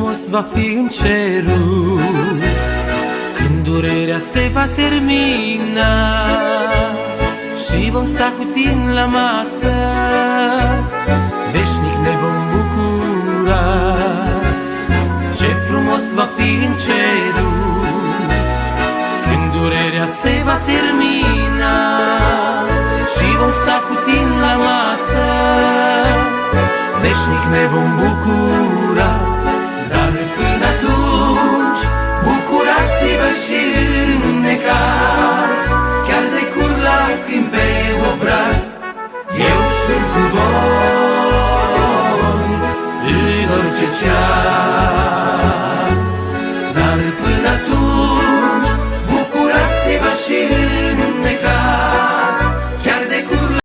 frumos va fi în cerul când durerea se va termina și vom sta cu tine la masă, veșnic ne vom bucura. Ce frumos va fi în cerul când durerea se va termina și vom sta cu tine la masă, veșnic ne vom bucura. Dar până atunci bucurați-vă și înnecați